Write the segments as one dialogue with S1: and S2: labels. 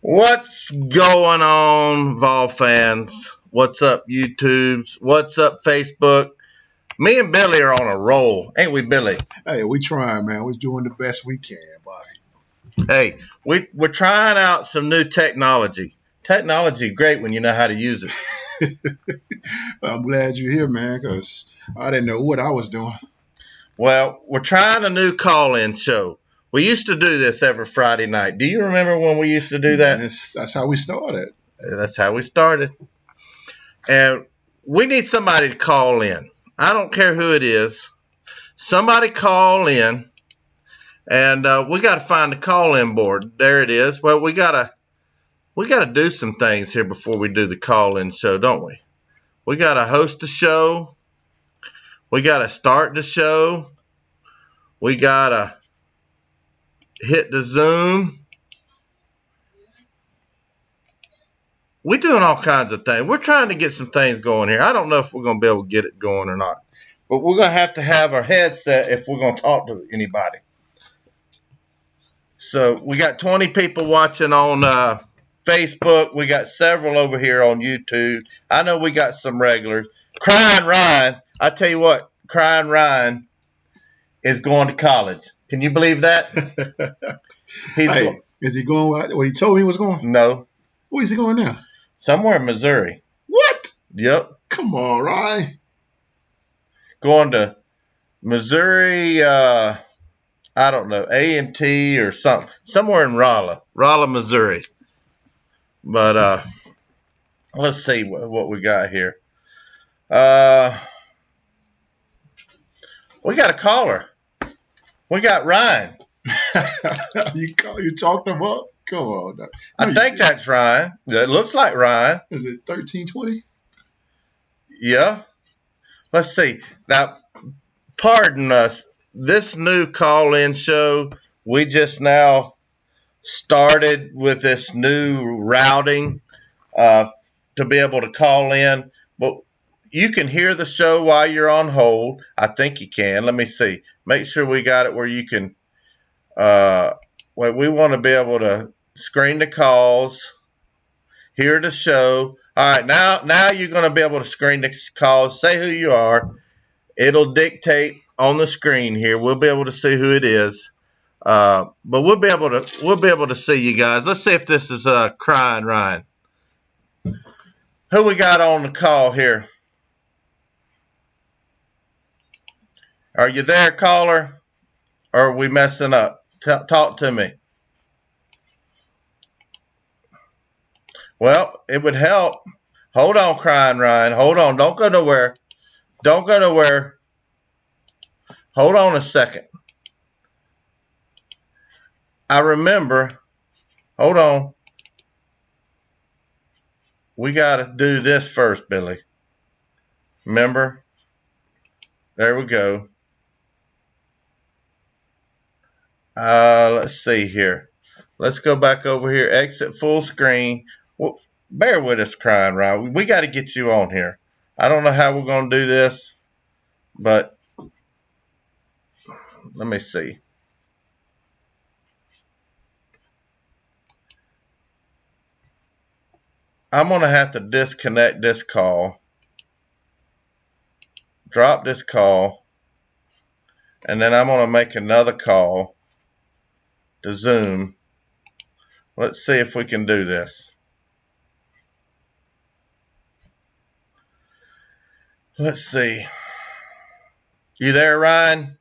S1: What's going on, Vol fans? What's up, YouTubes? What's up, Facebook? Me and Billy are on a roll, ain't we, Billy?
S2: Hey, we trying, man. We're doing the best we can, buddy.
S1: Hey, we're trying out some new technology. Technology, great when you know how to use it.
S2: I'm glad you're here, man, because I didn't know what I was doing.
S1: Well, we're trying a new call-in show. We used to do this every Friday night. Do you remember when we used to do that?
S2: That's how we started.
S1: That's how we started. And we need somebody to call in. I don't care who it is. Somebody call in. And we got to find the call-in board. There it is. Well, we gotta do some things here before we do the call-in show, don't we? We got to host the show. We got to start the show. We got to hit the Zoom. We're doing all kinds of things. We're trying to get some things going here. I don't know if we're going to be able to get it going or not. But we're going to have our headset if we're going to talk to anybody. So we got 20 people watching on Facebook. We got several over here on YouTube. I know we got some regulars. Crying Ryan, I tell you what, Crying Ryan is going to college. Can you believe that?
S2: Is he going what he told me he was going?
S1: No.
S2: Where is he going now?
S1: Somewhere in Missouri.
S2: What?
S1: Yep.
S2: Come on, Ryan.
S1: Going to Missouri, I don't know, A&T or something. Somewhere in Rolla, Missouri. But let's see what we got here. We got a caller. We got Ryan.
S2: You talked him up? Come on. No,
S1: I think that's Ryan. It looks like Ryan.
S2: Is it 1320?
S1: Yeah. Let's see. Now, pardon us. This new call-in show, we just now started with this new routing to be able to call in. But you can hear the show while you're on hold. I think you can. Let me see. Make sure we got it where you can. We want to be able to screen the calls, hear the show. All right, now you're going to be able to screen the calls. Say who you are. It'll dictate on the screen here. We'll be able to see who it is. But we'll be able to see you guys. Let's see if this is Crying Ryan. Who we got on the call here? Are you there, caller? Or are we messing up? Talk to me. Well, it would help. Hold on, Crying Ryan. Hold on. Don't go nowhere. Don't go nowhere. Hold on a second. I remember. Hold on. We got to do this first, Billy. Remember? There we go. Let's see here. Let's go back over here. Exit full screen. Well, bear with us, Crying Ryan. We got to get you on here. I don't know how we're going to do this, but let me see. I'm going to have to disconnect this call, drop this call, and then I'm going to make another call to Zoom. Let's see if we can do this. Let's see. You there, Ryan?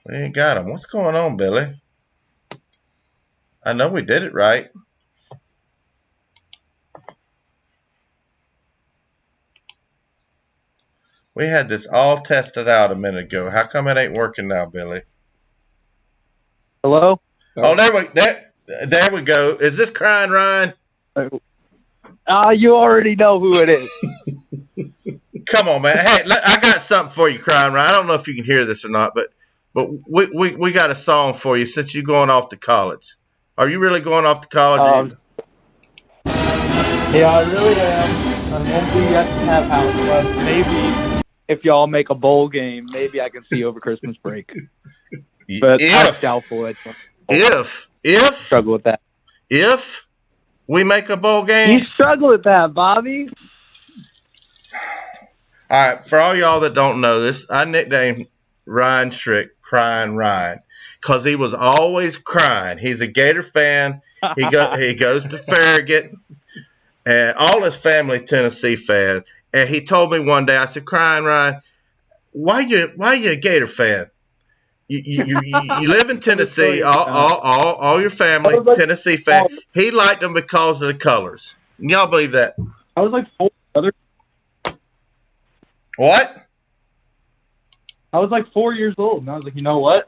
S1: We ain't got him. What's going on, Billy? I know we did it right. We had this all tested out a minute ago. How come it ain't working now, Billy?
S3: Hello?
S1: Oh, there we go. Is this Crying Ryan?
S3: You already know who it is.
S1: Come on, man. Hey, I got something for you, Crying Ryan. I don't know if you can hear this or not, but we got a song for you since you're going off to college. Are you really going off to college?
S3: Yeah, I really am. I'm hoping you guys can have house clubs. Maybe if y'all make a bowl game, maybe I can see you over Christmas break. But I'm doubtful. struggle with that.
S1: If we make a bowl game,
S3: You struggle with that, Bobby.
S1: all right. For all y'all that don't know this, I nicknamed Ryan Strick Crying Ryan because he was always crying. He's a Gator fan. He goes to Farragut, and all his family Tennessee fans. And he told me one day, I said, "Crying Ryan, why you a Gator fan? You live in Tennessee. All your family Tennessee fan. He liked them because of the colors. Y'all believe that?
S3: I was like 4 other.
S1: What?
S3: I was like 4 years old, and I was like, you know what?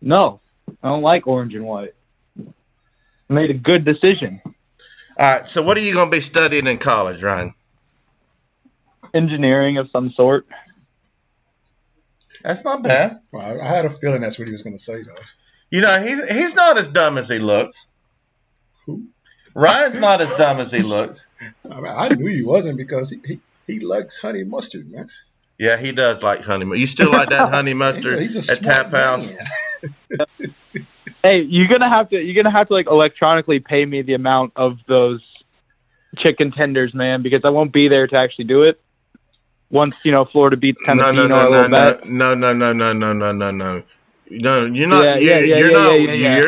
S3: No, I don't like orange and white. I made a good decision.
S1: All right. So what are you going to be studying in college, Ryan?
S3: Engineering of some sort.
S1: That's not bad.
S2: Well, I had a feeling that's what he was going to say, though.
S1: You know, he's not as dumb as he looks.
S2: Who?
S1: Ryan's not as dumb as he looks.
S2: I knew he wasn't because he likes honey mustard, man.
S1: Yeah, he does like honey mustard. You still like that honey mustard
S2: He's a
S1: at Tap House?
S3: Hey, you're gonna have to like electronically pay me the amount of those chicken tenders, man, because I won't be there to actually do it. Once Florida beats Tennessee,
S1: No, you're not. You're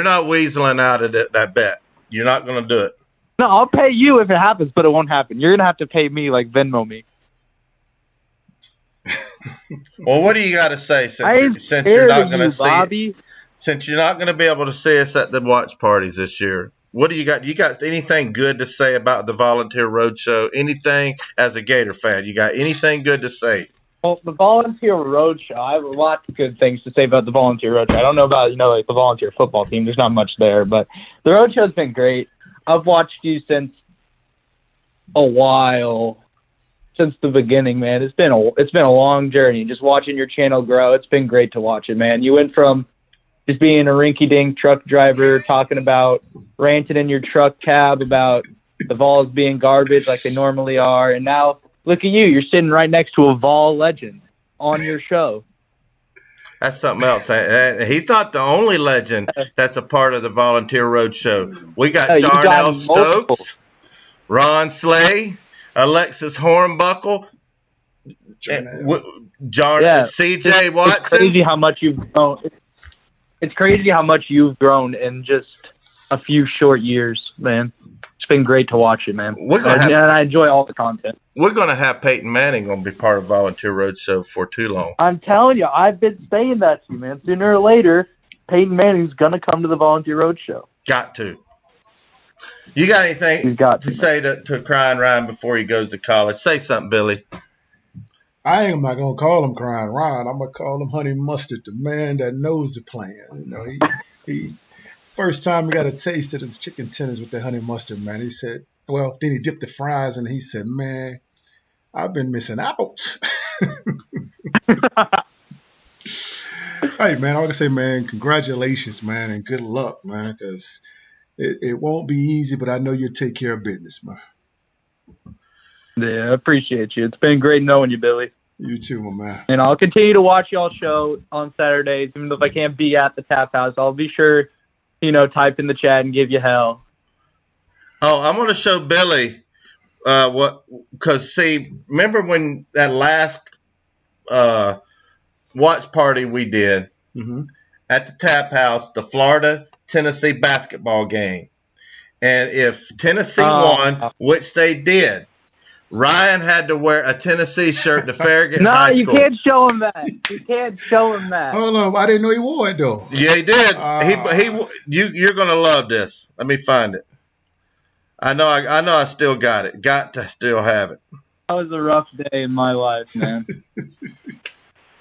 S1: not weaseling out of that bet. You're not gonna do it.
S3: No, I'll pay you if it happens, but it won't happen. You're gonna have to pay me, like Venmo me.
S1: Well, what do you got to say since you're not going to see
S3: Bobby?
S1: Since you're not going to be able to see us at the watch parties this year? What do you got? You got anything good to say about the Volunteer Roadshow? Anything as a Gator fan? You got anything good to say?
S3: Well, the Volunteer Roadshow, I have a lot of good things to say about the Volunteer Roadshow. I don't know about like the Volunteer football team. There's not much there, but the Roadshow's been great. I've watched you since a while. Since the beginning, man. It's been a long journey. Just watching your channel grow, it's been great to watch it, man. You went from just being a rinky-dink truck driver, talking about ranting in your truck cab about the Vols being garbage like they normally are, and now look at you. You're sitting right next to a Vol legend on your show.
S1: That's something else. He's not the only legend that's a part of the Volunteer Roadshow. We got Jarnell Stokes, Ron Slay, Alexis Hornbuckle, C.J. Watson.
S3: It's crazy how much you've grown. It's crazy how much you've grown in just a few short years, man. It's been great to watch it, man. And I enjoy all the content.
S1: We're going to have Peyton Manning going to be part of Volunteer Roadshow for too long.
S3: I'm telling you, I've been saying that to you, man. Sooner or later, Peyton Manning's going to come to the Volunteer Roadshow.
S1: Got to. You got anything to say to Crying Ryan before he goes to college? Say something, Billy.
S2: I am not gonna call him Crying Ryan. I'm gonna call him Honey Mustard, the man that knows the plan. You know, he first time he got a taste of those chicken tenders with the honey mustard, man. He said, well, then he dipped the fries and he said, man, I've been missing out. Hey, man, I want to say, man, congratulations, man, and good luck, man, because it won't be easy, but I know you'll take care of business, man.
S3: Yeah, I appreciate you. It's been great knowing you, Billy.
S2: You too, my man.
S3: And I'll continue to watch y'all's show on Saturdays, even if I can't be at the Tap House. I'll be sure, type in the chat and give you hell.
S1: Oh, I'm going to show Billy because, remember when that last watch party we did at the Tap House, the Florida-Tennessee basketball game. And if Tennessee won, which they did, Ryan had to wear a Tennessee shirt to Farragut High School.
S3: No, you can't show him that. You can't show him that.
S2: Hold on, I didn't know he wore it though.
S1: Yeah, he did. You're gonna love this. Let me find it. I know I still got it. Got to still have it.
S3: That was a rough day in my life, man.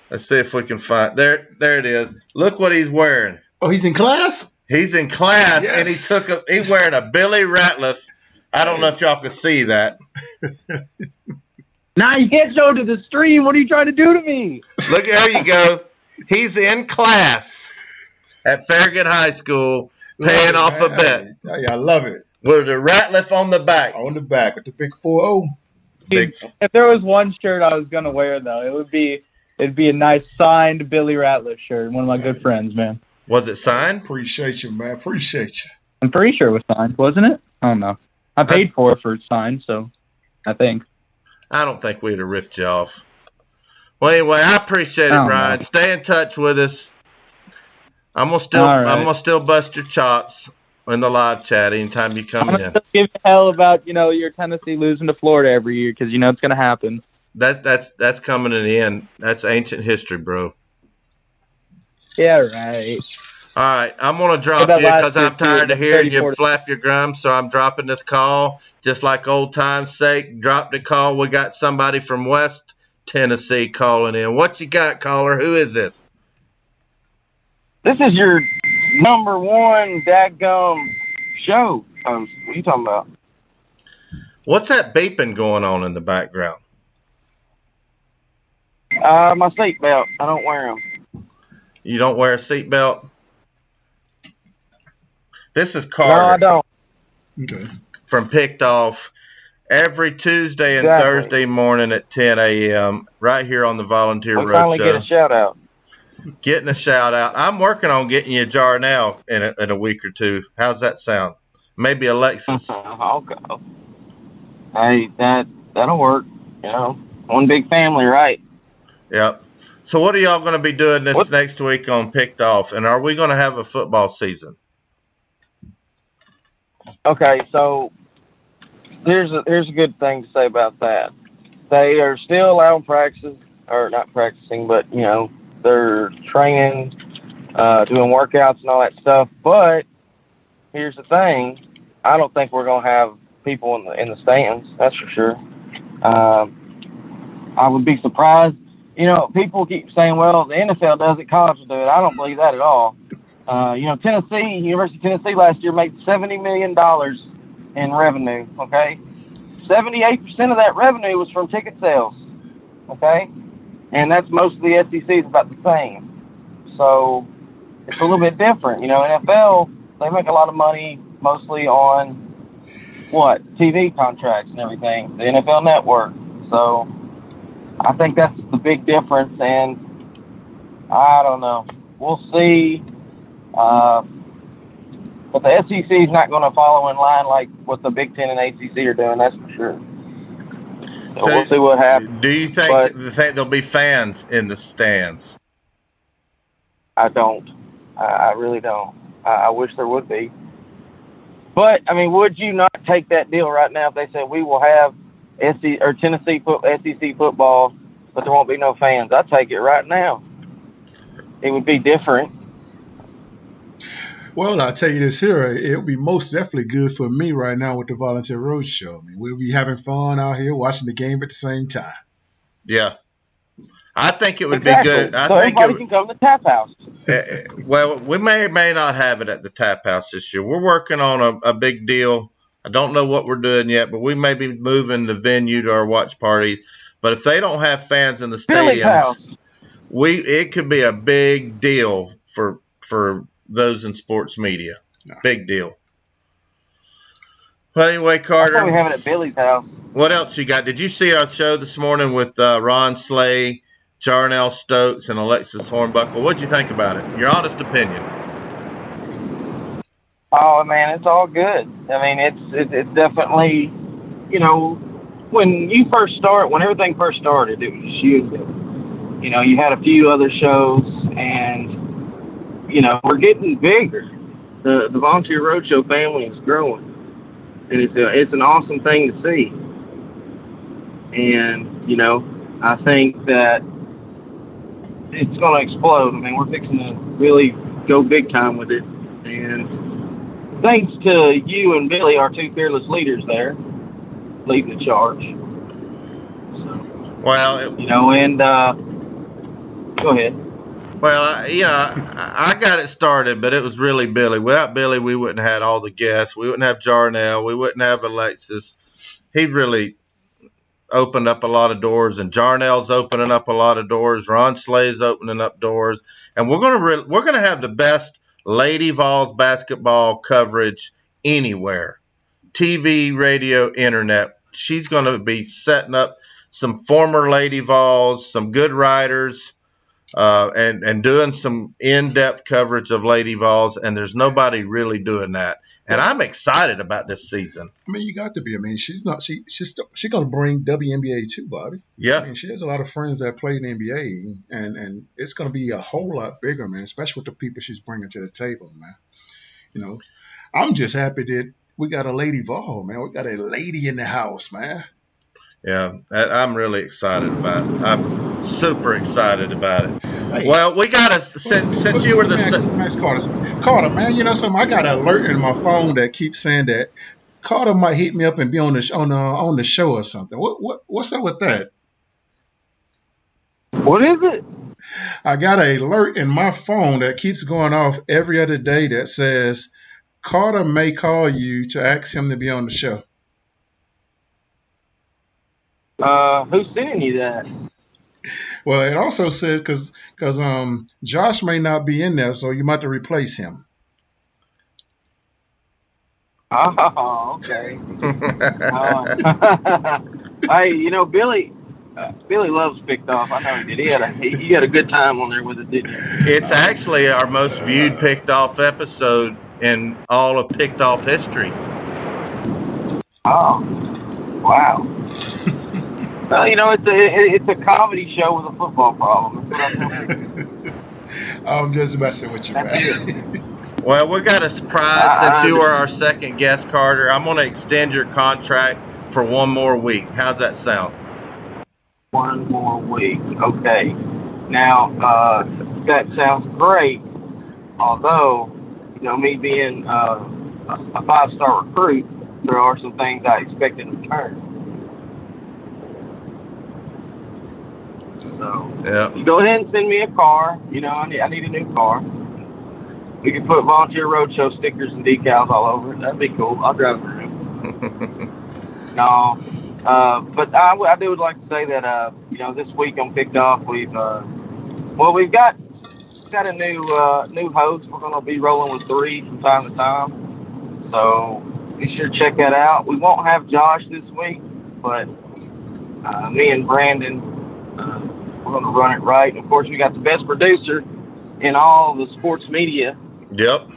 S1: Let's see if we can find there it is. Look what he's wearing.
S2: Oh, he's in class?
S1: He's in class,
S2: yes.
S1: And he's wearing a Billy Ratliff. I don't know if y'all can see that.
S3: Nah, you can't show it to the stream. What are you trying to do to me?
S1: Look, there you go. He's in class at Farragut High School, paying off a bet.
S2: Yeah, I love it.
S1: With the Ratliff on the back.
S2: On the back with the big 4-0.
S3: If there was one shirt I was gonna wear though, it'd be a nice signed Billy Ratliff shirt. One of my good friends, man.
S1: Was it signed?
S2: Appreciate you, man. Appreciate you.
S3: I'm pretty sure it was signed, wasn't it? I don't know. I paid for it signed, so I think.
S1: I don't think we'd have ripped you off. Well, anyway, I appreciate it, Ryan.
S3: Know.
S1: Stay in touch with us. I'm gonna still bust your chops in the live chat anytime you come in.
S3: I'm gonna give you hell about your Tennessee losing to Florida every year because it's gonna happen.
S1: That's coming to the end. That's ancient history, bro.
S3: Yeah, right.
S1: All right, I'm going to drop you because I'm tired of hearing you flap your gums, so I'm dropping this call. Just like old time's sake, drop the call. We got somebody from West Tennessee calling in. What you got, caller? Who is this?
S4: This is your number one dadgum show host. What are you talking about?
S1: What's that beeping going on in the background?
S4: My seatbelt. I don't wear them.
S1: You don't wear a seatbelt? This is Carter.
S4: No, I don't.
S2: Okay.
S1: From Picked Off every Tuesday and Thursday morning at 10 a.m. right here on the Volunteer Roadshow.
S4: Finally get a shout out.
S1: Getting a shout out. I'm working on getting you a jar now in a week or two. How's that sound? Maybe a Lexus.
S4: Okay. Hey, that'll work. One big family, right?
S1: Yep. So what are y'all going to be doing this next week on Picked Off? And are we going to have a football season?
S4: Okay, so here's a good thing to say about that. They are still allowing practices, or not practicing, but they're training, doing workouts and all that stuff. But here's the thing: I don't think we're gonna have people in the stands. That's for sure. I would be surprised. People keep saying, "Well, the NFL does it, college will do it." I don't believe that at all. University of Tennessee last year made $70 million in revenue, okay? 78% of that revenue was from ticket sales, okay? And that's most of the SEC is about the same. So it's a little bit different. NFL, they make a lot of money mostly on, TV contracts and everything, the NFL Network. So I think that's the big difference, and I don't know. We'll see. But the SEC is not going to follow in line like what the Big Ten and ACC are doing. That's for sure. So we'll see what happens.
S1: Do you think there'll be fans in the stands?
S4: I don't. I really don't. I wish there would be. But would you not take that deal right now if they said we will have SEC football, but there won't be no fans? I'd take it right now. It would be different.
S2: Well, I'll tell you this here. It'll be most definitely good for me right now with the Volunteer Roadshow. We'll be having fun out here watching the game at the same time.
S1: Yeah. I think it would be good.
S4: So everybody can come to the Tap House.
S1: Well, we may or may not have it at the Tap House this year. We're working on a big deal. I don't know what we're doing yet, but we may be moving the venue to our watch parties. But if they don't have fans in the stadiums, it could be a big deal for those in sports media. No. Big deal. Well, anyway, Carter.
S4: I thought we have it at Billy's house.
S1: What else you got? Did you see our show this morning with Ron Slay, Jarnell Stokes, and Alexis Hornbuckle? What'd you think about it? Your honest opinion.
S4: Oh, man, it's all good. It's definitely, when everything first started, it was huge. You had a few other shows, and we're getting bigger. The Volunteer Roadshow family is growing, and it's an awesome thing to see. And I think that it's going to explode. We're fixing to really go big time with it, and thanks to you and Billy, our two fearless leaders there, leading the charge. So,
S1: well,
S4: go ahead.
S1: Well, I got it started, but it was really Billy. Without Billy, we wouldn't have had all the guests. We wouldn't have Jarnell. We wouldn't have Alexis. He really opened up a lot of doors, and Jarnell's opening up a lot of doors. Ron Slay's opening up doors, and we're gonna have the best Lady Vols basketball coverage anywhere. TV, radio, internet. She's gonna be setting up some former Lady Vols, some good writers. and doing some in-depth coverage of Lady Vols, and there's nobody really doing that. And I'm excited about this season.
S2: I mean, you got to be. I mean, she's going to bring WNBA too, Bobby.
S1: Yeah.
S2: I mean, she has a lot of friends that play in the NBA, and it's going to be a whole lot bigger, man. Especially with the people she's bringing to the table, man. You know, I'm just happy that we got a Lady Vol, man. We got a lady in the house, man.
S1: Yeah, I'm really excited about it. I'm super excited about it. Hey, well, we got to, since you were the...
S2: Max Carter, man, you know something? I got an alert in my phone that keeps saying that Carter might hit me up and be on the show or something. What's up with that?
S4: What is it?
S2: I got an alert in my phone that keeps going off every other day that says Carter may call you to ask him to be on the show.
S4: Who's sending you that?
S2: Well, it also says because Josh may not be in there, so you might have to replace him.
S4: Oh, okay. Hey, you know, Billy loves Picked Off. I know he did. He had a good time on there with it, didn't he?
S1: It's actually our most viewed Picked Off episode in all of Picked Off history.
S4: Oh, wow. Well, you know, it's a comedy show with a football problem. That's what I'm thinking.
S2: I'm just messing with you, man.
S1: Well, we got a surprise since you are our second guest, Carter. I'm going to extend your contract for one more week. How's that sound?
S4: 1 more week. Okay. Now, that sounds great. Although, you know, me being a 5-star recruit, there are some things I expect in return. So,
S1: yeah.
S4: You go ahead and send me a car. You know, I need a new car. We can put Volunteer Roadshow stickers and decals all over it. That'd be cool. I'll drive it around. No, but I would like to say that you know, this week on Picked Off, we've got a new host. We're gonna be rolling with 3 from time to time. So be sure to check that out. We won't have Josh this week, but me and Brandon, we're gonna run it right. And of course, we got the best producer in all the sports media.
S1: Yep,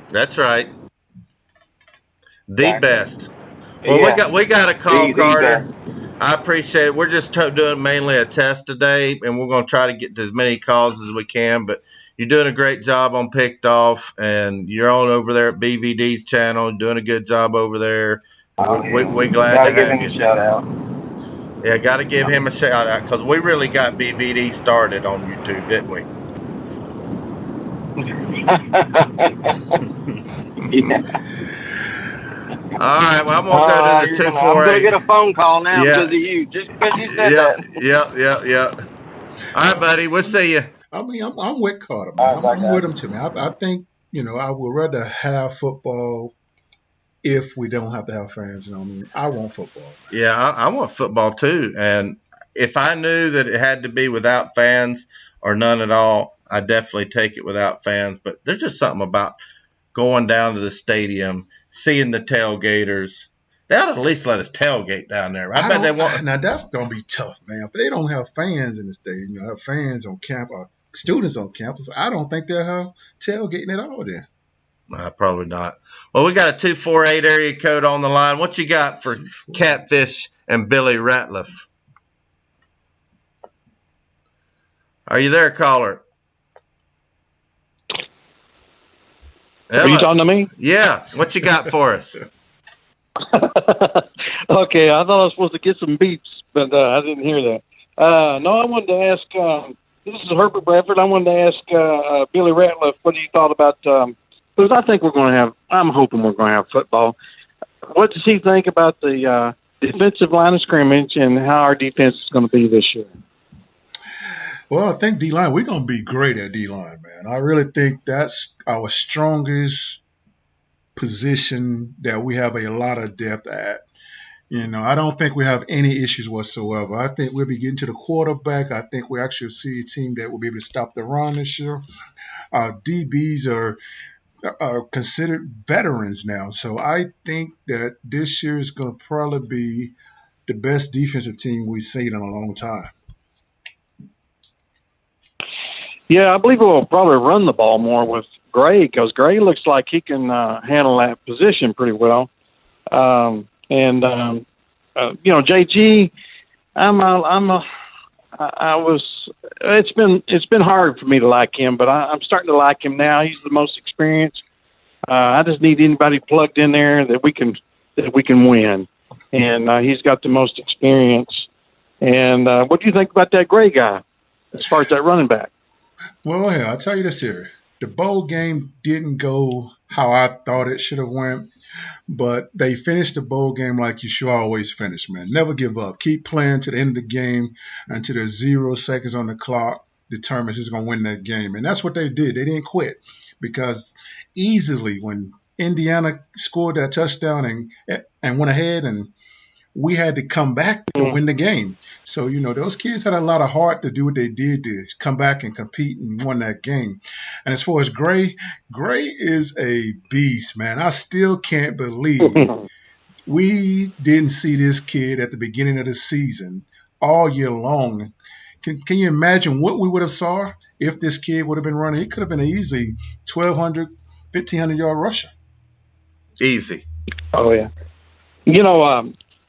S1: that's right. The best. Well,
S4: yeah.
S1: we got a call, Carter.
S4: Best.
S1: I appreciate it. We're just doing mainly a test today, and we're going to try to get to as many calls as we can. But you're doing a great job on Picked Off, and you're on over there at BVD's channel, doing a good job over there. We're glad to have you.
S4: Give him a shout out.
S1: Yeah, got to give him a shout out because we really got BVD started on YouTube, didn't we?
S4: Yeah.
S1: All right, well, I'm going to go to the 248.
S4: I'm going to get a phone call now because of you, just because you said that.
S1: Yeah. All right, buddy, we'll see you.
S2: I mean, I'm with Carter, man. I'm with him, too, man. I think, you know, I would rather have football if we don't have to have fans. You know, I mean, I want football. Man.
S1: Yeah, I want football, too. And if I knew that it had to be without fans or none at all, I'd definitely take it without fans. But there's just something about going down to the stadium, seeing the tailgaters. They ought to at least let us tailgate down there. I bet they won't.
S2: Now, that's going to be tough, man. If they don't have fans in the stadium, you know, have fans on campus or students on campus, I don't think they'll have tailgating at all then.
S1: Probably not. Well, we got a 248 area code on the line. What you got for Catfish and Billy Ratliff? Are you there, caller?
S5: Are you talking to me?
S1: Yeah. What you got for us?
S5: Okay, I thought I was supposed to get some beeps, but I didn't hear that. No, I wanted to ask, this is Herbert Bradford. I wanted to ask Billy Ratliff what he thought about, because I think I'm hoping we're going to have football. What does he think about the defensive line of scrimmage and how our defense is going to be this year?
S2: Well, I think D-line, we're going to be great at D-line, man. I really think that's our strongest position that we have a lot of depth at. You know, I don't think we have any issues whatsoever. I think we'll be getting to the quarterback. I think we actually see a team that will be able to stop the run this year. Our DBs are considered veterans now. So I think that this year is going to probably be the best defensive team we've seen in a long time.
S5: Yeah, I believe we'll probably run the ball more with Gray because Gray looks like he can handle that position pretty well. JG, it's been hard for me to like him, but I'm starting to like him now. He's the most experienced. I just need anybody plugged in there that we can win, and he's got the most experience. And what do you think about that Gray guy as far as that running back?
S2: Well, yeah, I'll tell you this here. The bowl game didn't go how I thought it should have went, but they finished the bowl game like you should always finish, man. Never give up. Keep playing to the end of the game until there's 0 seconds on the clock determines who's going to win that game. And that's what they did. They didn't quit because easily when Indiana scored that touchdown and went ahead, and we had to come back to win the game. So, those kids had a lot of heart to do what they did to come back and compete and won that game. And as far as Gray is a beast, man. I still can't believe we didn't see this kid at the beginning of the season all year long. Can you imagine what we would have saw if this kid would have been running? He could have been an easy 1,200, 1,500-yard rusher.
S1: Easy.
S5: Oh, yeah.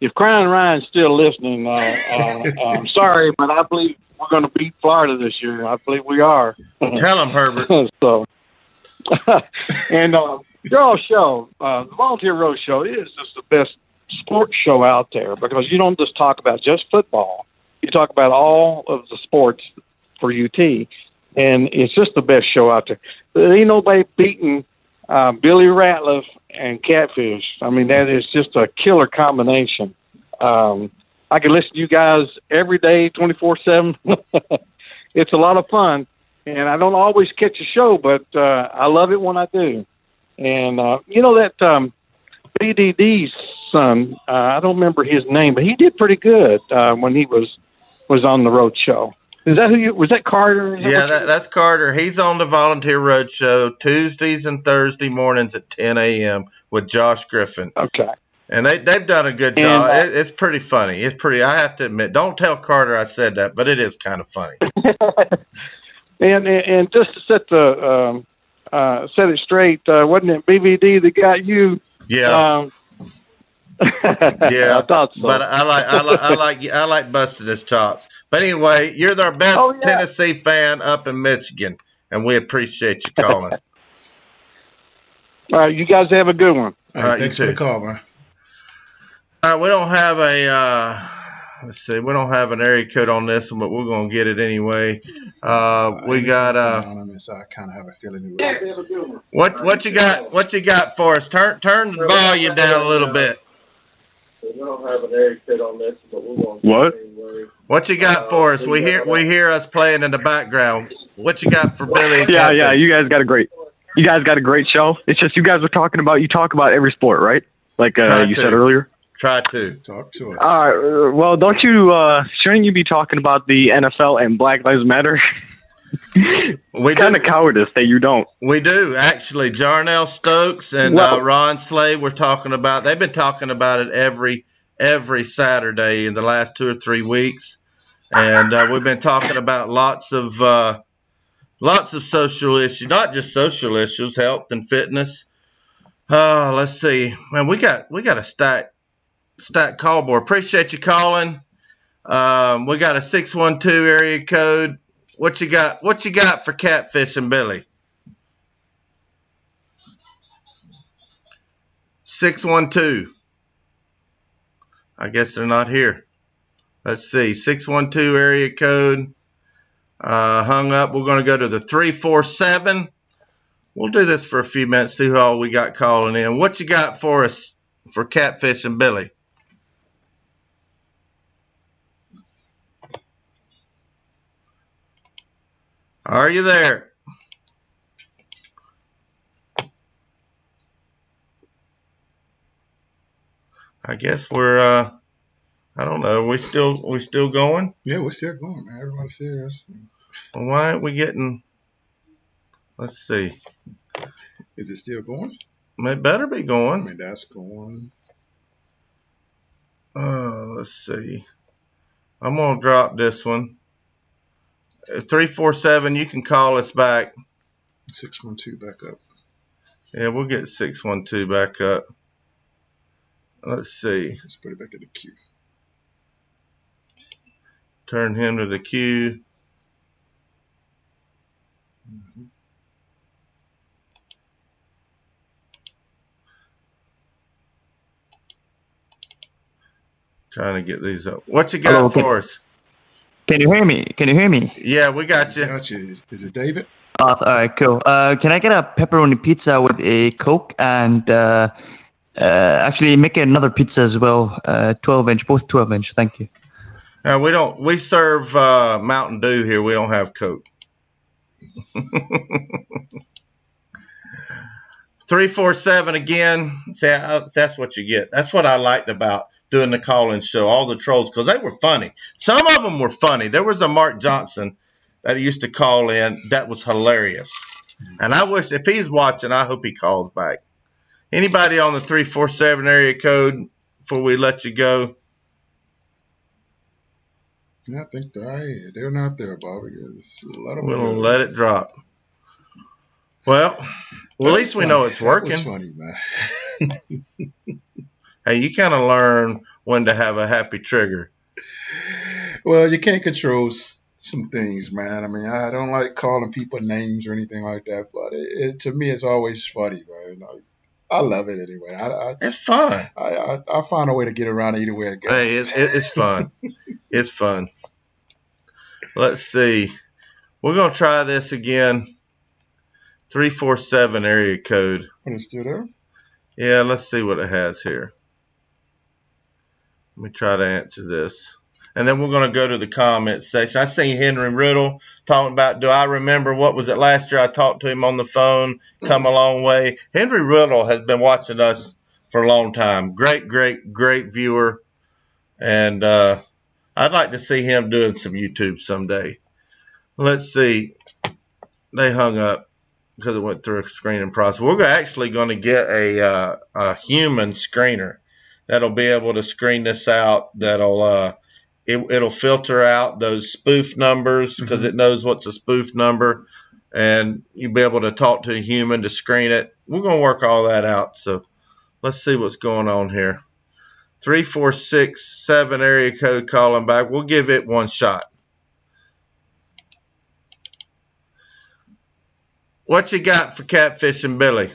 S5: If Crying Ryan's still listening, I'm sorry, but I believe we're going to beat Florida this year. I believe we are.
S1: Tell him, Herbert.
S5: So, and your show, the Volunteer Roadshow, is just the best sports show out there because you don't just talk about just football. You talk about all of the sports for UT, and it's just the best show out there. There ain't nobody beating Billy Ratliff and Catfish. I mean, that is just a killer combination. I can listen to you guys every day, 24/7. It's a lot of fun, and I don't always catch a show, but I love it when I do. And that BDD's son, I don't remember his name, but he did pretty good when he was on the Roadshow. Is that was that Carter?
S1: That's Carter. He's on the Volunteer Roadshow Tuesdays and Thursday mornings at 10 a.m. with Josh Griffin.
S5: Okay.
S1: And they've done a good job. It's pretty funny. I have to admit, don't tell Carter I said that, but it is kind of funny.
S5: and just to set it straight, wasn't it BVD that got you?
S1: Yeah. Yeah,
S5: I thought so.
S1: But I like busting his chops. But anyway, you're our best Tennessee fan up in Michigan, and we appreciate you calling.
S5: All right, you guys have a good one.
S2: All right, thanks for the call, man.
S1: We don't have we don't have an area code on this one, but we're gonna get it anyway. We got
S2: anonymous. I kind of have a feeling.
S1: What you got? What you got for us? Turn the volume down a little bit.
S6: We don't have an area code on this, but we're going to get it anyway.
S1: What you got for us? We hear us playing in the background. What you got for Billy?
S7: Yeah. You guys got a great show. It's just you guys are you talk about every sport, right? Like you said earlier.
S1: Try to
S2: talk to us.
S7: All right. Well, don't you? Shouldn't you be talking about the NFL and Black Lives Matter?
S1: We
S7: kind of cowardice that you don't.
S1: We do actually. Jarnell Stokes and Ron Slade were talking about. They've been talking about it every Saturday in the last 2 or 3 weeks, and we've been talking about lots of social issues, not just social issues, health and fitness. Let's see, man. We got a stack call board. Appreciate you calling. We got a 612 area code. What you got for Catfish and Billy? 612. I guess they're not here. Let's see. 612 area code. Hung up. We're going to go to the 347. We'll do this for a few minutes, see who all we got calling in. What you got for us for Catfish and Billy? Are you there? I guess we're I don't know. We still going?
S2: Yeah, we're still going, man. Everybody's serious.
S1: Well, why aren't we getting? Let's see.
S2: Is it still going?
S1: It better be going.
S2: I mean, that's going.
S1: Let's see. I'm gonna drop this one. 347, you can call us back.
S2: 612 back up.
S1: Yeah, we'll get 612 back up. Let's see.
S2: Let's put it back in the queue.
S1: Turn him to the queue. Trying to get these up. What you got for us?
S8: Can you hear me?
S1: Yeah, we got you.
S2: Got you. Is it David?
S8: All right, cool. Can I get a pepperoni pizza with a Coke and actually make another pizza as well, 12-inch, both 12-inch. Thank you.
S1: We serve Mountain Dew here. We don't have Coke. 347 again. See, that's what you get. That's what I liked about doing the call-in show, all the trolls, because they were funny. Some of them were funny. There was a Mark Johnson that used to call in that was hilarious. And I wish, if he's watching, I hope he calls back. Anybody on the 347 area code before we let you go?
S2: Yeah, I think they're not there, Bobby. There's a lot of
S1: We're going to let it drop. Well, at least we know it's working.
S2: That was funny, man.
S1: Hey, you kind of learn when to have a happy trigger.
S2: Well, you can't control some things, man. I mean, I don't like calling people names or anything like that, but to me, it's always funny, man. I love it anyway.
S1: It's fun.
S2: I find a way to get around either way it goes.
S1: Hey, it's fun. It's fun. Let's see. We're going to try this again. 347 area code.
S2: Are you still there?
S1: Yeah, let's see what it has here. Let me try to answer this. And then we're going to go to the comment section. I seen Henry Riddle talking about, do I remember what was it last year? I talked to him on the phone, come a long way. Henry Riddle has been watching us for a long time. Great viewer. And I'd like to see him doing some YouTube someday. Let's see. They hung up because it went through a screening process. We're actually going to get a human screener that'll be able to screen this out. That'll it'll filter out those spoof numbers because it knows what's a spoof number, and you'll be able to talk to a human to screen it. We're going to work all that out. So let's see what's going on here. 3467 area code calling back. We'll give it one shot. What you got for Catfish and Billy?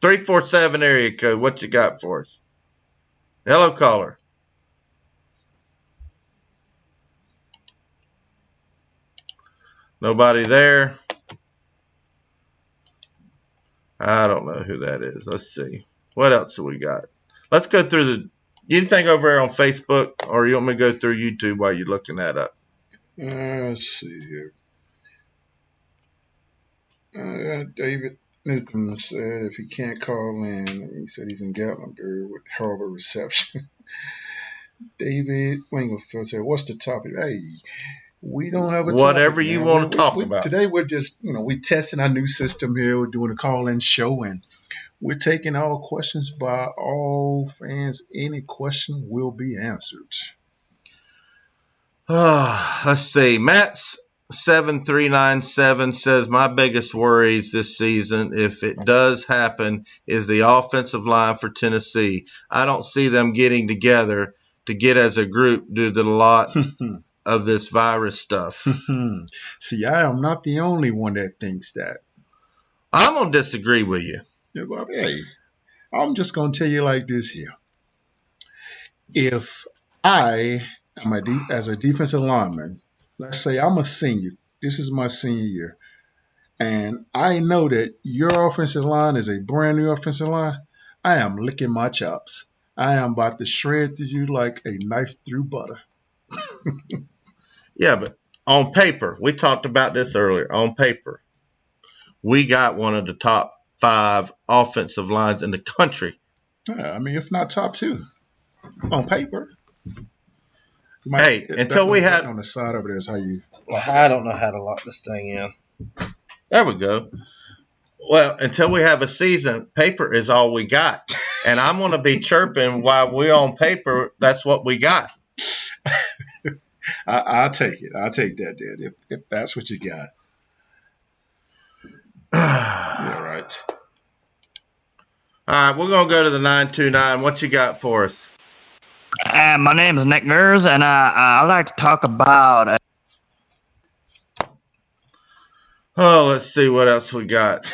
S1: 347 area code. What you got for us? Hello, caller. Nobody there. I don't know who that is. Let's see. What else do we got? Let's go through the... Anything over there on Facebook, or you want me to go through YouTube while you're looking that up?
S2: Let's see here. David Newcomb said if he can't call in, he said he's in Gatlinburg with horrible reception. David Winglefield said, what's the topic? Hey, we don't have a topic.
S1: Whatever you want to talk about.
S2: Today we're just, we're testing our new system here. We're doing a call-in show, and we're taking all questions by all fans. Any question will be answered.
S1: Let's see. Matt's 7397 says, my biggest worries this season, if it does happen, is the offensive line for Tennessee. I don't see them getting together to get as a group due to the lot of this virus stuff.
S2: See, I am not the only one that thinks that.
S1: I'm going to disagree with you.
S2: Yeah, Bob, hey, I'm just going to tell you like this here. If I am as a defensive lineman, let's say I'm a senior. This is my senior year. And I know that your offensive line is a brand new offensive line. I am licking my chops. I am about to shred through you like a knife through butter.
S1: Yeah, but on paper, we talked about this earlier. On paper, we got one of the top 5 offensive lines in the country.
S2: Yeah, I mean, if not top 2 on paper.
S1: Hey, until we had
S2: on the side over there is how you.
S1: Well, I don't know how to lock this thing in. There we go. Well, until we have a season, paper is all we got, and I'm going to be chirping while we're on paper. That's what we got.
S2: I'll take it. I'll take that, Dad, if that's what you got. Yeah, right.
S1: All right, we're going to go to the 929. What you got for us?
S8: My name is Nick Nurs, and I'd like to talk about.
S1: Oh, let's see what else we got.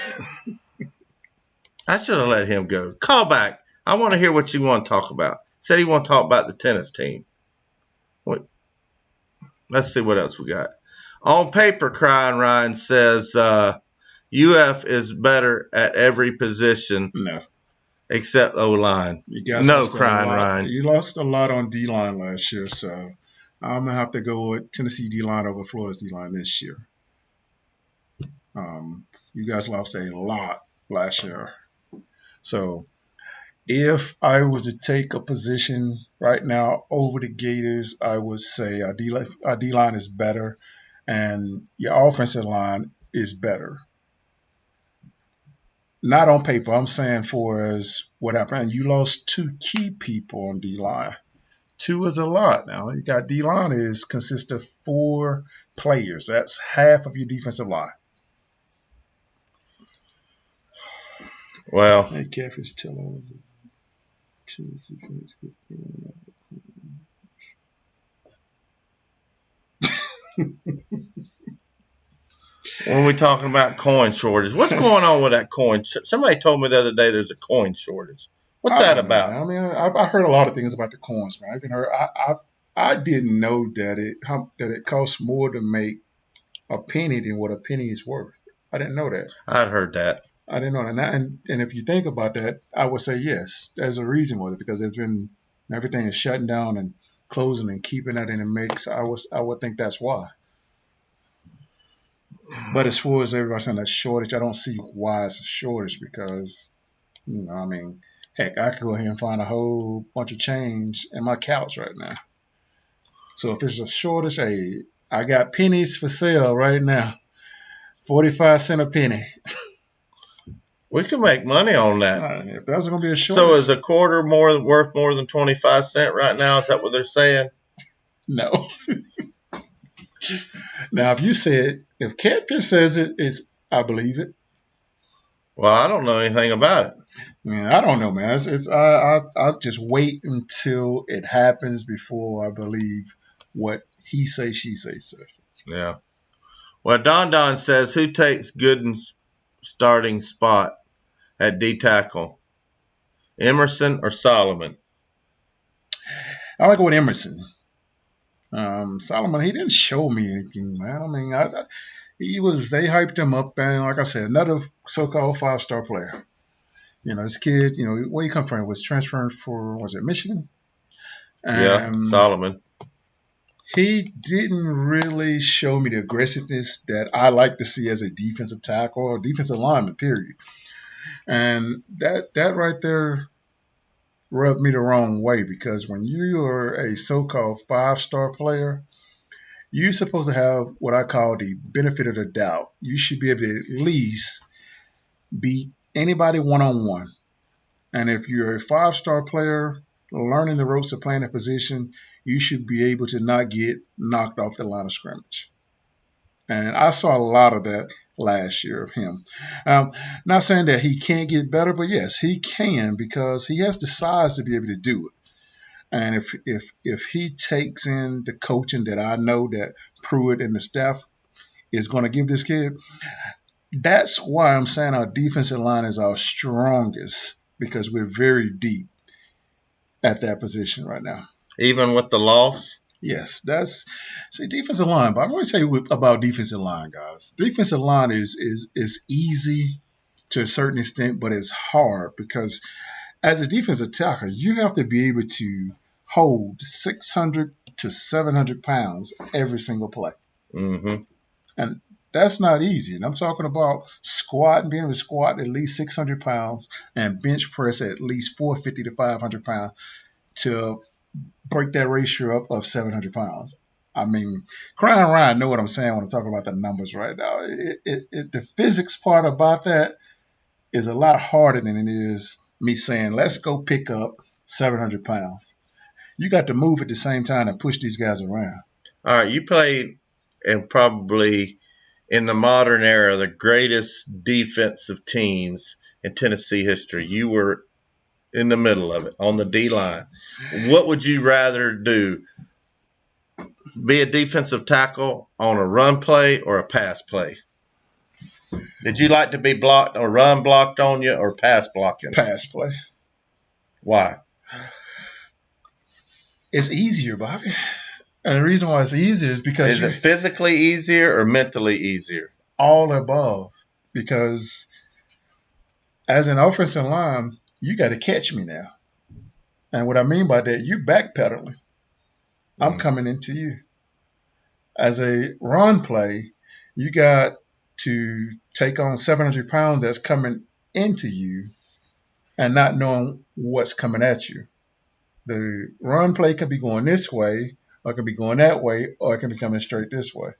S1: I should have let him go. Call back. I want to hear what you want to talk about. Said he want to talk about the tennis team. What? Let's see what else we got. On paper, Crying Ryan says UF is better at every position.
S2: No.
S1: Except O-line. No, Crying Ryan.
S2: You lost a lot on D-line last year, so I'm going to have to go with Tennessee D-line over Florida's D-line this year. You guys lost a lot last year. So if I was to take a position right now over the Gators, I would say our D-line is better and your offensive line is better. Not on paper. I'm saying for as what happened. And you lost 2 key people on D-line. 2 is a lot. Now you got D-line consists of 4 players. That's half of your defensive line.
S1: Well,
S2: hey, Catfish, tell all
S1: when we talking about coin shortage, what's going on with that coin? Somebody told me the other day there's a coin shortage. What's that about?
S2: I mean, I heard a lot of things about the coins, man. I even heard I didn't know that it costs more to make a penny than what a penny is worth. I didn't know that.
S1: I'd heard that.
S2: I didn't know that. And if you think about that, I would say yes, there's a reason with it because everything is shutting down and closing and keeping that in the mix. I would think that's why. But as far as everybody saying that shortage, I don't see why it's a shortage because, I mean, heck, I could go ahead and find a whole bunch of change in my couch right now. So if it's a shortage, hey, I got pennies for sale right now. 45 cents a penny.
S1: We can make money on that.
S2: If that's going to be a shortage.
S1: So is a quarter worth more than 25 cents right now? Is that what they're saying?
S2: No. Now, if Catfish says it, I believe it.
S1: Well, I don't know anything about it.
S2: Man, I don't know, man. I'll just wait until it happens before I believe what he say, she say, sir.
S1: Yeah. Well, Don says, who takes Gooden's starting spot at D tackle? Emerson or Solomon?
S2: I like to go with Emerson. Solomon, he didn't show me anything, man. I mean, they hyped him up, and like I said, another so-called 5-star player. This kid, where he come from? Was transferring was it Michigan?
S1: Yeah, Solomon.
S2: He didn't really show me the aggressiveness that I like to see as a defensive tackle or defensive lineman, period. And that right there rubbed me the wrong way because when you are a so-called 5-star player, you're supposed to have what I call the benefit of the doubt. You should be able to at least beat anybody one-on-one. And if you're a 5-star player learning the ropes of playing a position, you should be able to not get knocked off the line of scrimmage. And I saw a lot of that last year of him. Not saying that he can't get better, but yes, he can because he has the size to be able to do it. And if he takes in the coaching that I know that Pruitt and the staff is going to give this kid, that's why I'm saying our defensive line is our strongest because we're very deep at that position right now.
S1: Even with the loss?
S2: Yes, defensive line. But I'm going to tell you about defensive line, guys. Defensive line is easy to a certain extent, but it's hard because as a defensive tackle, you have to be able to hold 600 to 700 pounds every single play.
S1: Mm-hmm.
S2: And that's not easy. And I'm talking about being able to squat at least 600 pounds and bench press at least 450 to 500 pounds to break that ratio up of 700 pounds. I mean, Crying Ryan know what I'm saying when I'm talking about the numbers right now. The physics part about that is a lot harder than it is me saying, let's go pick up 700 pounds. You got to move at the same time and push these guys around.
S1: All right, you played in probably in the modern era the greatest defensive teams in Tennessee history. You were in the middle of it on the D line. What would you rather do? Be a defensive tackle on a run play or a pass play? Did you like to be blocked or run blocked on you or pass blocking?
S2: Pass play.
S1: Why?
S2: It's easier, Bobby. And the reason why it's easier is because
S1: Is it physically easier or mentally easier?
S2: All above. Because as an offensive line, you got to catch me now. And what I mean by that, you're backpedaling. I'm coming into you. As a run play, you got to take on 700 pounds that's coming into you and not knowing what's coming at you. The run play could be going this way, or it could be going that way, or it can be coming straight this way.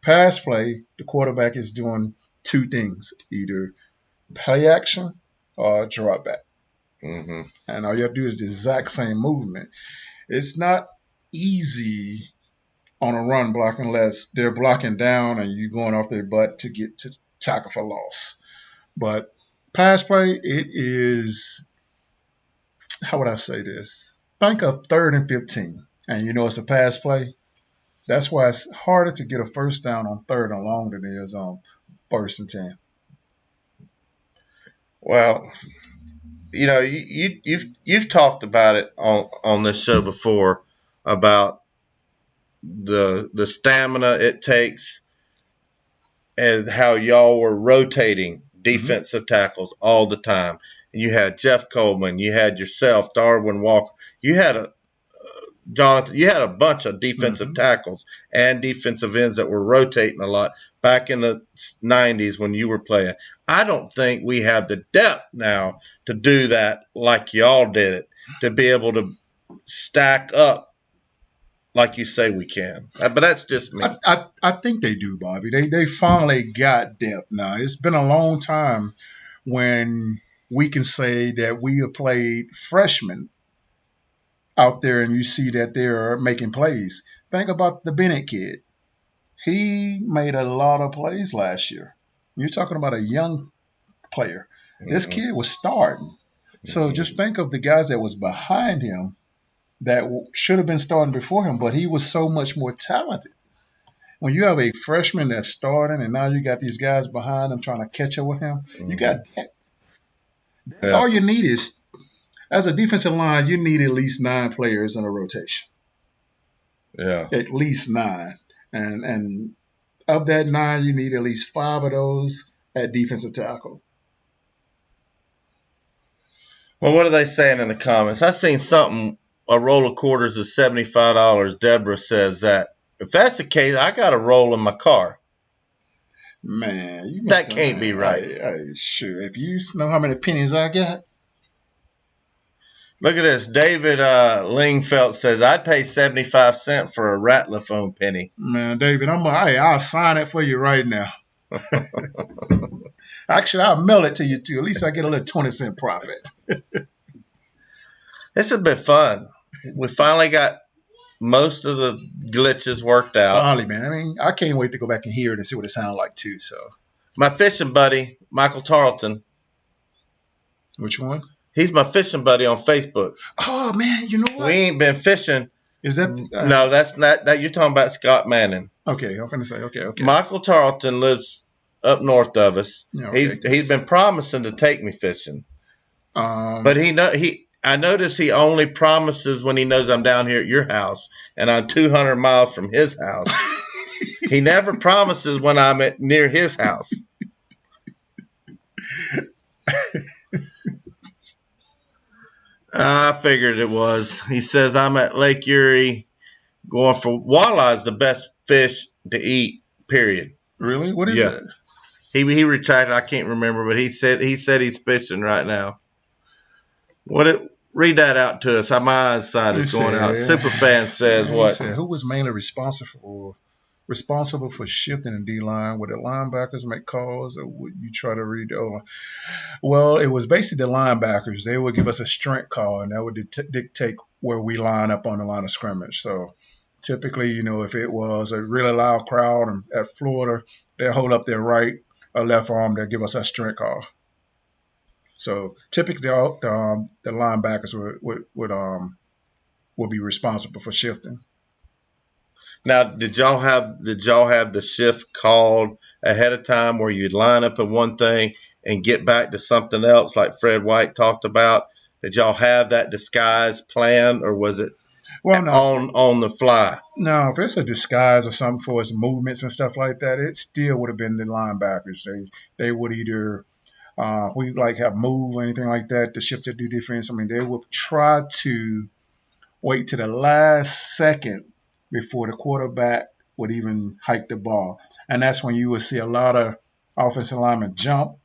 S2: Pass play, the quarterback is doing two things, either play action or drop back.
S1: Mm-hmm.
S2: And all you have to do is the exact same movement. It's not easy on a run block unless they're blocking down and you're going off their butt to get to tackle for loss. But pass play, it is, how would I say this? Think of 3rd and 15, and you know it's a pass play. That's why it's harder to get a first down on 3rd and long than it is on 1st and 10.
S1: Well, you know, you've talked about it on this show before about the stamina it takes and how y'all were rotating defensive tackles all the time. You had Jeff Coleman, you had yourself, Darwin Walker, you had Jonathan, you had a bunch of defensive tackles and defensive ends that were rotating a lot back in the 90s when you were playing. I don't think we have the depth now to do that like y'all did it, to be able to stack up like you say we can. But that's just me.
S2: I think they do, Bobby. They finally got depth now. It's been a long time when we can say that we have played freshmen out there and you see that they're making plays. Think about the Bennett kid. He made a lot of plays last year. You're talking about a young player. This kid was starting. So just think of the guys that was behind him that should have been starting before him, but he was so much more talented. When you have a freshman that's starting and now you got these guys behind him trying to catch up with him, you got that. Yeah. All you need is, as a defensive line, you need at least 9 players in a rotation.
S1: Yeah.
S2: At least 9. And of that 9, you need at least 5 of those at defensive tackle.
S1: Well, what are they saying in the comments? I seen something, a roll of quarters is $75. Deborah says that. If that's the case, I got a roll in my car.
S2: Man,
S1: that can't be right.
S2: Sure. If you know how many pennies I got.
S1: Look at this. David Lingfelt says, I'd pay 75 cents for a Ratliff phone penny.
S2: Man, David, I'll sign it for you right now. Actually, I'll mail it to you, too. At least I get a little 20-cent profit.
S1: This has been fun. We finally got most of the glitches worked out.
S2: Finally, man. I mean, I can't wait to go back and hear it and see what it sounds like, too. So,
S1: my fishing buddy, Michael Tarleton.
S2: Which one?
S1: He's my fishing buddy on Facebook.
S2: Oh, man, you know what?
S1: We ain't been fishing.
S2: Is that?
S1: No, that's not. That you're talking about Scott Manning.
S2: Okay, I'm going to say, okay.
S1: Michael Tarleton lives up north of us.
S2: Yeah, okay.
S1: He's been promising to take me fishing. But I notice he only promises when he knows I'm down here at your house and I'm 200 miles from his house. He never promises when I'm near his house. I figured it was. He says I'm at Lake Erie going for walleye, the best fish to eat, period.
S2: Really? What is it?
S1: He retracted. I can't remember, but he said he's fishing right now. Read that out to us. My eyesight is going out. Superfan says what?
S2: Said, who was mainly responsible for shifting the D-line? Would the linebackers make calls, or would you try to read the O-line? Well, it was basically the linebackers. They would give us a strength call, and that would dictate where we line up on the line of scrimmage. So Typically, if it was a really loud crowd at Florida, they'll hold up their right or left arm. They'll give us that strength call. So typically, the linebackers would be responsible for shifting.
S1: Now, did y'all have the shift called ahead of time where you'd line up in one thing and get back to something else, like Fred White talked about? Did y'all have that disguise plan, or was it on the fly?
S2: No, if it's a disguise or something for its movements and stuff like that, it still would have been the linebackers. They would either we have move or anything like that, the shifts that do defense. I mean, they would try to wait to the last second before the quarterback would even hike the ball. And that's when you would see a lot of offensive linemen jump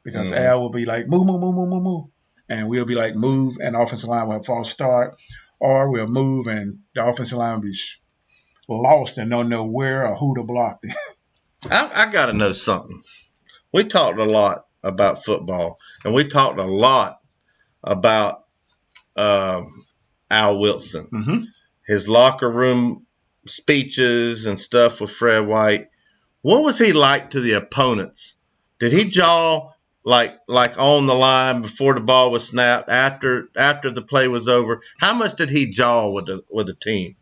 S2: because Al will be like, move, move, move, move, move, move. And we'll be like, move, and the offensive line will have a false start. Or we'll move, and the offensive line will be lost and don't know where or who to block.
S1: I got to know something. We talked a lot about football, and we talked a lot about Al Wilson.
S2: Mm-hmm.
S1: His locker room speeches and stuff with Fred White. What was he like to the opponents? Did he jaw like on the line before the ball was snapped, after the play was over? How much did he jaw with the team?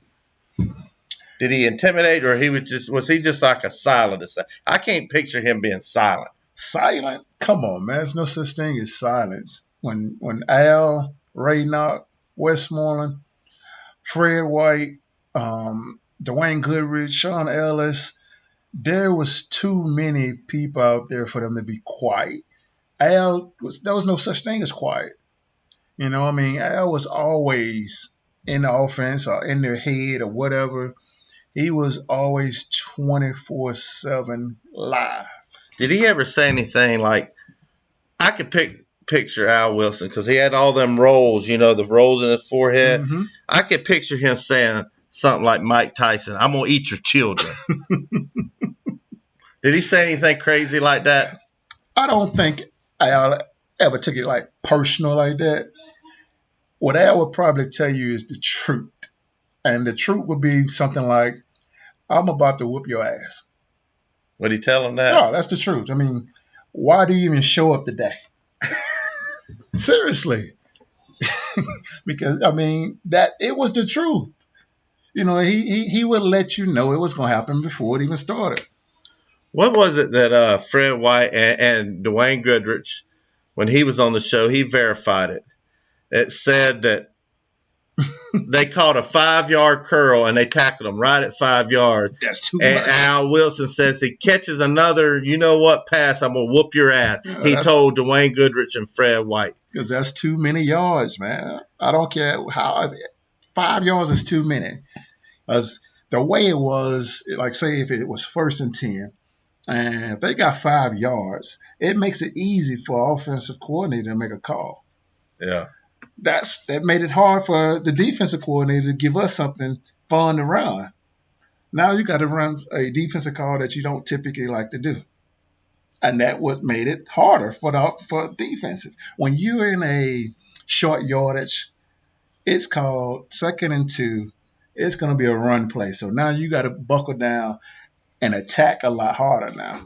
S1: Did he intimidate, or was he just like a silent? I can't picture him being silent.
S2: Silent? Come on, man. There's no such thing as silence. When Al, Raynoch, Westmoreland, Fred White, Dwayne Goodrich, Sean Ellis, there was too many people out there for them to be quiet. There was no such thing as quiet. Al was always in the offense or in their head or whatever. He was always 24/7 live.
S1: Did he ever say anything like, I could picture Al Wilson because he had all them rolls, the rolls in his forehead.
S2: Mm-hmm.
S1: I could picture him saying something like Mike Tyson, I'm going to eat your children. Did he say anything crazy like that?
S2: I don't think Al ever took it like personal like that. What Al would probably tell you is the truth. And the truth would be something like, I'm about to whoop your ass.
S1: Would he tell him that?
S2: No, that's the truth. I mean, why do you even show up today? Seriously. Because, that it was the truth. He would let you know it was going to happen before it even started.
S1: What was it that Fred White and Dwayne Goodrich, when he was on the show, he verified it. It said that they caught a 5-yard curl and they tackled him right at 5 yards.
S2: That's too
S1: and
S2: much.
S1: Al Wilson says he catches another, pass, I'm going to whoop your ass.
S2: Yeah,
S1: he told Dwayne Goodrich and Fred White.
S2: Because that's too many yards, man. I don't care how. 5 yards is too many. As the way it was, like say if it was 1st and 10, and if they got 5 yards, it makes it easy for an offensive coordinator to make a call.
S1: Yeah.
S2: That made it hard for the defensive coordinator to give us something fun to run. Now you got to run a defensive call that you don't typically like to do. And that what made it harder for defensive. When you're in a short yardage, it's called 2nd and 2. It's going to be a run play. So now you got to buckle down and attack a lot harder now.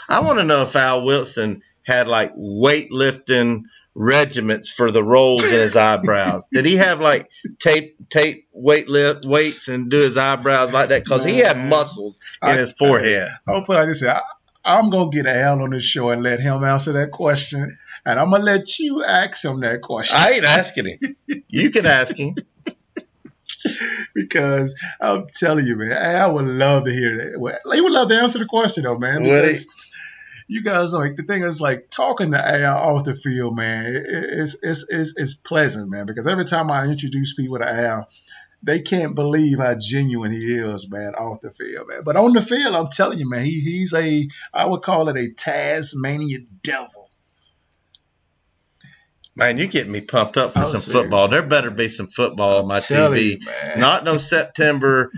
S1: I want to know if Al Wilson had like weightlifting regiments for the rolls in his eyebrows. Did he have like tape weights and do his eyebrows like that? Because he had muscles in his forehead.
S2: I'll put it like this. I'm going to get Al on this show and let him answer that question. And I'm going to let you ask him that question.
S1: I ain't asking him. You can ask him.
S2: Because I'm telling you, man, Al would love to hear that. He would love to answer the question, though, man. Because you guys, the thing is, talking to Al off the field, man, it's pleasant, man. Because every time I introduce people to Al, they can't believe how genuine he is, man, off the field, man. But on the field, I'm telling you, man, he's I would call it a Tasmanian devil.
S1: Man, you're getting me pumped up for some football. There better be some football on my TV.
S2: You,
S1: Not no September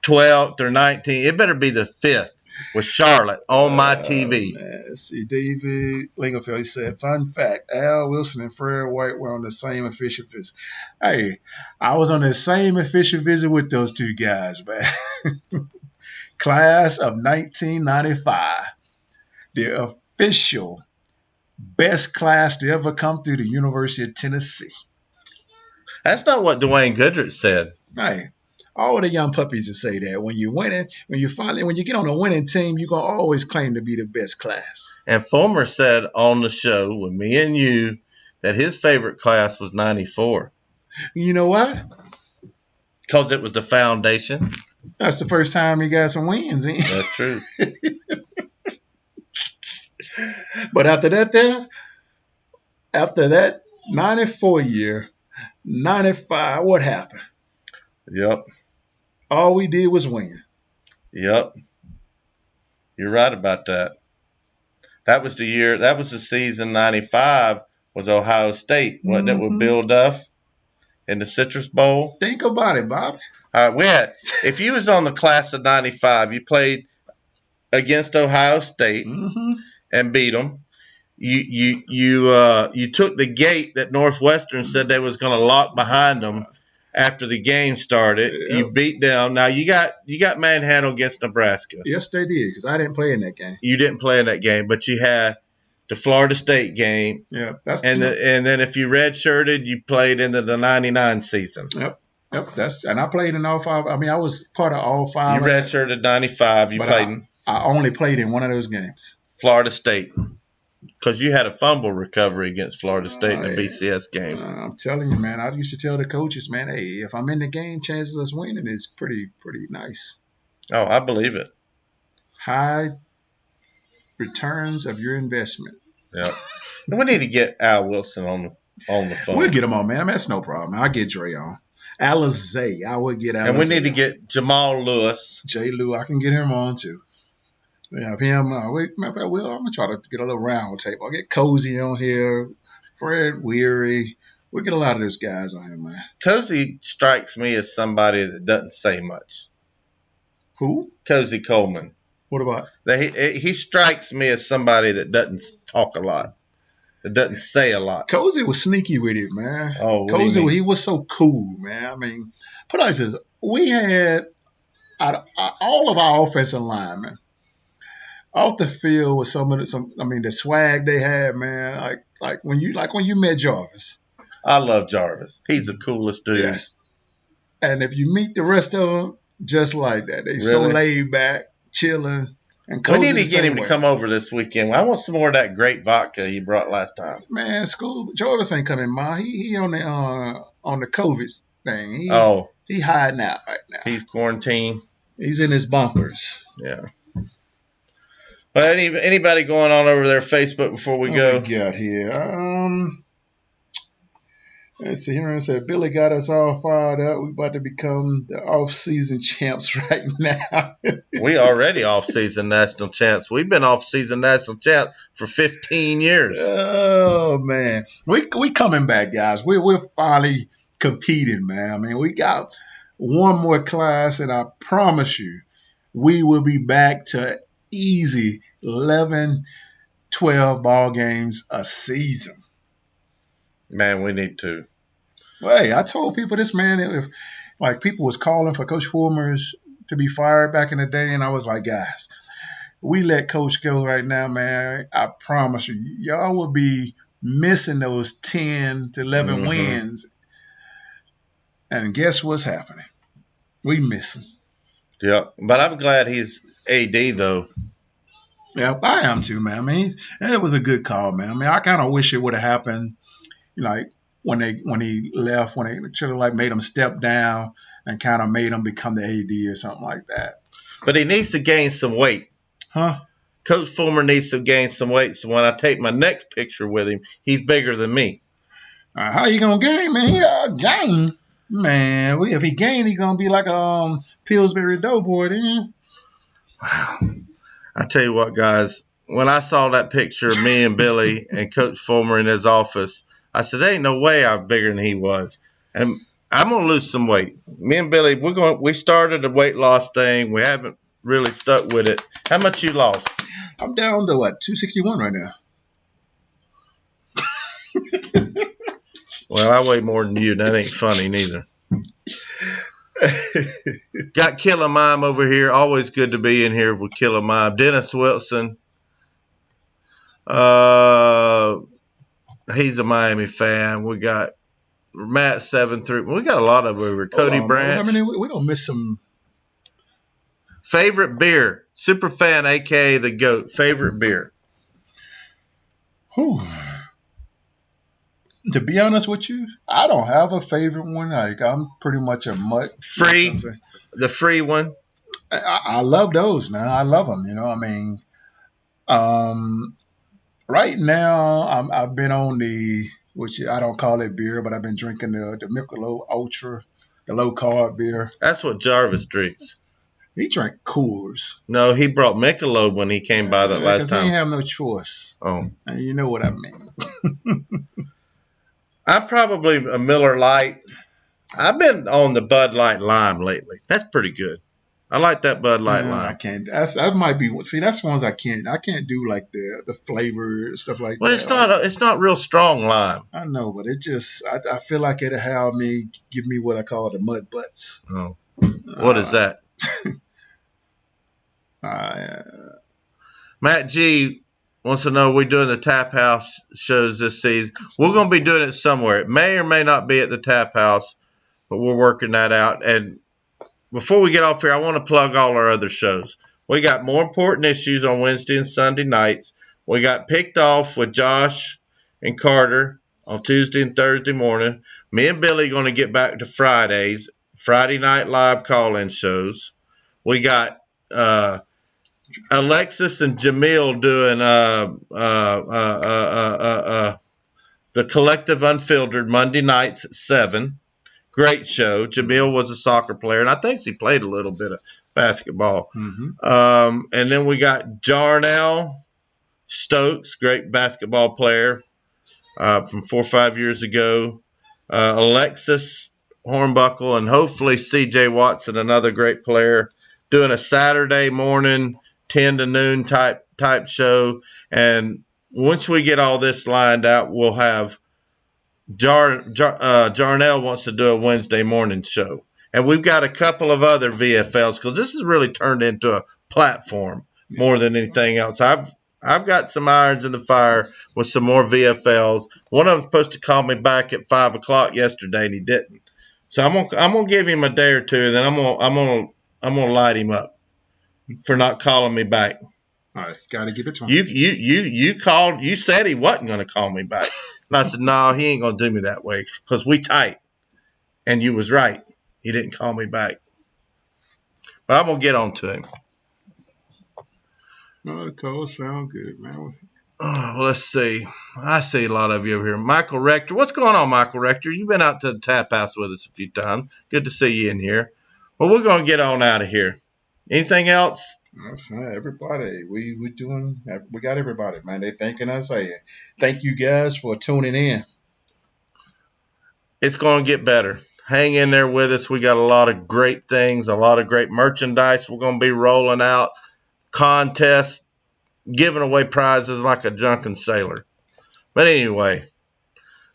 S1: 12th or 19th. It better be the 5th. with Charlotte on my TV.
S2: Man. Let's see, David Lingerfeld, he said, fun fact, Al Wilson and Fred White were on the same official visit. Hey, I was on the same official visit with those two guys, man. Class of 1995. The official best class to ever come through the University of Tennessee.
S1: That's not what Dwayne Goodrich said.
S2: Hey, all the young puppies that say that when you're winning, when you get on a winning team, you're gonna always claim to be the best class.
S1: And Fulmer said on the show with me and you that his favorite class was 94.
S2: You know why?
S1: Because it was the foundation.
S2: That's the first time he got some wins in.
S1: That's true.
S2: But after that 94 year, 95, what happened?
S1: Yep.
S2: All we did was win.
S1: Yep. You're right about that. That was the season 95 was Ohio State, wasn't it, with Bill Duff in the Citrus Bowl?
S2: Think about it, Bob.
S1: All right, if you was on the class of 95, you played against Ohio State and beat them. You took the gate that Northwestern said they was going to lock behind them after the game started. Yep. You beat them. Now you got manhandled against Nebraska.
S2: Yes, they did, because I didn't play in that game.
S1: You didn't play in that game, but you had the Florida State game.
S2: Yeah,
S1: and then if you redshirted, you played into the 99 season.
S2: Yep, and I played in all five. I mean, I was part of all five.
S1: You redshirted 95. You played in.
S2: I only played in one of those games.
S1: Florida State. Because you had a fumble recovery against Florida State in the BCS game.
S2: I'm telling you, man. I used to tell the coaches, man, hey, if I'm in the game, chances of us winning is pretty nice.
S1: Oh, I believe it.
S2: High returns of your investment.
S1: Yeah. We need to get Al Wilson on the phone.
S2: We'll get him on, man. That's no problem. I'll get Dre on. Alizé. I would get Alizé.
S1: And we need to get Jamal Lewis.
S2: J. Lou. I can get him on, too. Yeah, him. Matter of fact, I'm gonna try to get a little round table. I'll get Cozy on here, Fred Weary. We'll get a lot of those guys on here, man.
S1: Cozy strikes me as somebody that doesn't say much.
S2: Who?
S1: Cozy Coleman.
S2: What about?
S1: He strikes me as somebody that doesn't talk a lot, that doesn't say a lot.
S2: Cozy was sneaky with it, man.
S1: Oh,
S2: Cozy, he was so cool, man. I mean, put it like this: we had all of our offensive linemen off the field with the swag they had, man. Like when you met Jarvis.
S1: I love Jarvis. He's the coolest dude.
S2: Yes. And if you meet the rest of them, just like that, they so laid back, chilling. And
S1: we need to get him to come over this weekend. I want some more of that great vodka he brought last time.
S2: Man, Jarvis ain't coming, ma. He on the COVID thing. He hiding out right now.
S1: He's quarantined.
S2: He's in his bunkers.
S1: Yeah. But anybody going on over their Facebook before we go?
S2: We got here. Let's see here. And said Billy got us all fired up. We about to become the off-season champs right now.
S1: We already off-season national champs. We've been off-season national champs for 15 years.
S2: Oh man, we coming back, guys. We're finally competing, man. I mean, we got one more class, and I promise you, we will be back to easy 11, 12 ball games a season.
S1: Man, we need to.
S2: Well, hey, I told people this, man, if people was calling for Coach Fulmer's to be fired back in the day, and I was like, guys, we let Coach go right now, man. I promise you, y'all will be missing those 10 to 11 wins. And guess what's happening? We miss him.
S1: Yeah, but I'm glad he's AD, though.
S2: Yeah, I am too, man. I mean, it was a good call, man. I mean, I kind of wish it would have happened, like when he left, when they should have made him step down and kind of made him become the AD or something like that.
S1: But he needs to gain some weight.
S2: Huh?
S1: Coach Fulmer needs to gain some weight, so when I take my next picture with him, he's bigger than me.
S2: How you gonna gain, man? Gain? Man, if he gain, he's going to be like a Pillsbury Doughboy then.
S1: Wow. I tell you what, guys, when I saw that picture of me and Billy and Coach Fulmer in his office, I said, there ain't no way I'm bigger than he was. And I'm going to lose some weight. Me and Billy, we started a weight loss thing. We haven't really stuck with it. How much you lost?
S2: I'm down to what, 261 right now.
S1: Well, I weigh more than you. That ain't funny neither. Got Killer Mime over here. Always good to be in here with Killer Mime. Dennis Wilson. He's a Miami fan. We got Matt 73. We got a lot of over. Cody Branch.
S2: I mean, we don't miss some.
S1: Favorite beer. Super fan, a.k.a. the GOAT. Favorite beer.
S2: Whew. To be honest with you, I don't have a favorite one. Like, I'm pretty much a mutt.
S1: Free. The free one.
S2: I love those, man. I love them. You know, I mean, right now I've been on which I don't call it beer, but I've been drinking the Michelob Ultra, the low carb beer.
S1: That's what Jarvis drinks.
S2: He drank Coors.
S1: No, he brought Michelob when he came by that last time.
S2: He didn't have no choice.
S1: Oh.
S2: And you know what I mean.
S1: I'm probably a Miller Lite. I've been on the Bud Light Lime lately. That's pretty good. I like that Bud Light Lime.
S2: I can't. That might be. See, that's ones I can't. I can't do like the flavor stuff like
S1: well,
S2: that.
S1: Well, it's not real strong lime.
S2: I know, but it just. I feel like it'll have me give me what I call the mud butts.
S1: Oh, what is that? Matt G wants to know, we're doing the Tap House shows this season. We're going to be doing it somewhere. It may or may not be at the Tap House, but we're working that out. And before we get off here, I want to plug all our other shows. We got More Important Issues on Wednesday and Sunday nights. We got Picked Off with Josh and Carter on Tuesday and Thursday morning. Me and Billy going to get back to Fridays, Friday night live call-in shows. We got Alexis and Jamil doing the Collective Unfiltered Monday nights at 7. Great show. Jamil was a soccer player, and I think he played a little bit of basketball.
S2: Mm-hmm.
S1: And then we got Jarnell Stokes, great basketball player from 4 or 5 years ago. Alexis Hornbuckle, and hopefully C.J. Watson, another great player, doing a Saturday morning 10 to noon type show. And once we get all this lined out, we'll have Jarnell wants to do a Wednesday morning show. And we've got a couple of other VFLs because this has really turned into a platform more than anything else. I've got some irons in the fire with some more VFLs. One of them supposed to call me back at 5 o'clock yesterday, and he didn't. So I'm gonna give him a day or two, and then I'm gonna light him up for not calling me back.
S2: All right, gotta give it to him.
S1: You called. You said he wasn't gonna call me back, and I said no, he ain't gonna do me that way because we tight. And you was right. He didn't call me back, but I'm gonna get on to him.
S2: Oh, cool. Sound good, man.
S1: Oh, well, let's see. I see a lot of you over here. Michael Rector. What's going on, Michael Rector? You've been out to the Tap House with us a few times. Good to see you in here. Well, we're going to get on out of here. Anything else?
S2: That's everybody. We got everybody, man. They thanking us. Hey, thank you guys for tuning in.
S1: It's going to get better. Hang in there with us. We got a lot of great things, a lot of great merchandise we're going to be rolling out, contests, giving away prizes like a drunken sailor. But anyway,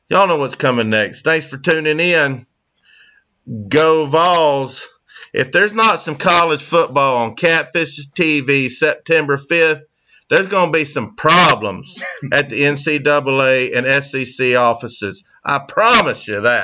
S1: y'all know what's coming next. Thanks for tuning in. Go Vols. If there's not some college football on Catfish's TV September 5th, there's going to be some problems at the NCAA and SEC offices. I promise you that.